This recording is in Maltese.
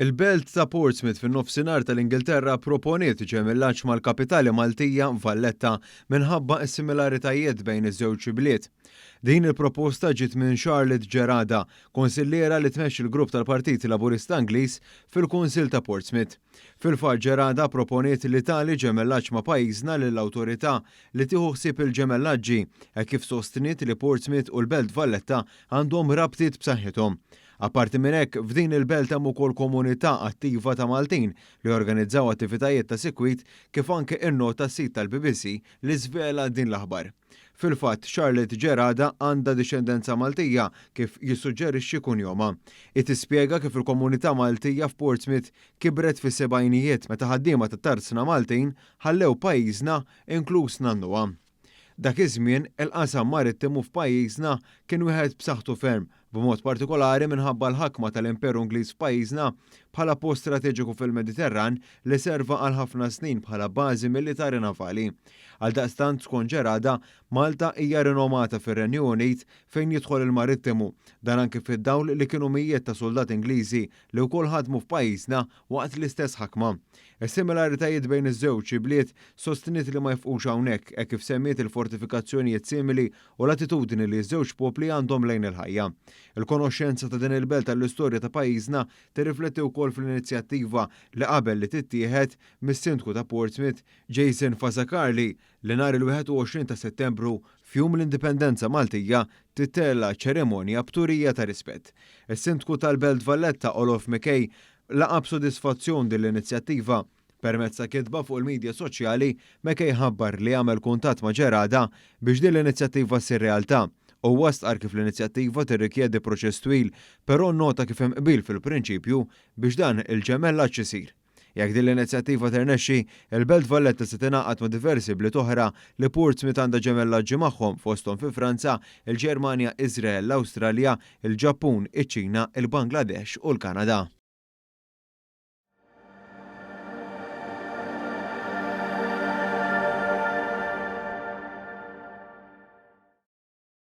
Il-belt ta' Portsmouth fin-nofsinhar tal-Ingilterra proponiet ġemellaġġ mal-kapitali Maltija Valletta minħabba s-similaritajiet bejn iż-żewġ bliet. Din il-proposta ġiet minn Charlotte Gerrada, konsilliera li tmexxi l-grupp tal-Partit Laburista Ingliż fil-Kunsill ta' Portsmouth. Fil-fatt Gerrada proponiet li tali ġemellaġġ ma' pajjiżna lill-awtorità li tieħu ħsieb il-ġemellaġġi hekk kif sostniet li Portsmouth u l-Belt Valletta għandhom rabtiet b'saħħithom. Apparti minn hekk, f'din il-belt hemm ukoll komunità attiva ta' Maltin li organizzaw attivitajiet ta' sikwit kif anke innota s-sit tal-BBC li żvela din l-aħbar. Fil-fatt, Charlotte Gerrada għandha discendenza Maltija kif jissuġġerixxi kunjoma. Tispjega kif il-komunità Maltija f'Portsmouth kibret fis-sebgħinijiet meta ħaddiema tat-tarsna Maltin ħallew pajjiżna inkluż nannuha. Dak iż-żmien il-qasam marittimu f'pajjiżna kien wieħed b'saħħtu ferm, b'mod partikolari minħabba l-ħakma tal-Imperu Ingliż f'pajjiżna bħala post strateġiku fil-Mediterran li serva għal ħafna snin bħala bażi militari navali. Għaldaqstant skont Gerrada, Malta hija rinomata fir-Renju Unit fejn jidħol il-marittimu, dan anke fid-dawl li kienu mijiet ta' soldati Ingliżi li wkoll ħadmu f'pajjiżna waqt l-istess ħakma. Is-similaritajiet bejn iż-żewġ bliet sostniet li ma jifqux hawnhekk hekk kif semmiet il-fortifikazzjonijiet simili u l-attitudni li ż-żewġ popli għandhom lejn il-ħajja. Il-konoxxenza ta' din il-belt tal-istorja ta' pajjiżna tirrifletti wkoll fl-inizjattiva li qabel li tittieħed mis-Sindku ta' Portsmouth Jason Fazakarli li nhar il-21 ta' Settembru f'jum l-Indipendenza Maltija tittella ċeremonja b'turija ta' rispett. Is-Sindku tal-Belt Valletta Olof Mackay laqab sodisfazzjon din l-inizjattiva. Permezz ta' kitba fuq il-medja soċjali Mackay ħabbar li għamel kuntatt ma' Gerrada biex din l-inizjattiva ssir realtà. U wastqar kif l-inizjattiva tirrikjedi proċess twil, però nota kif hemm qbil fil-prinċipju biex dan il-ġemellaġġ isir. Jekk din l-inizjattiva ternexxi, il-Belt Valletta se tingħaqad ma' diversi bliet oħra li Portsmouth għandha ġemellaġġi magħhom fosthom fi Franza, il-Ġermanja, Iżrael, l-Awstralja, il-Ġappun, iċ-Ċina, il-Bangladesh u l-Kanada.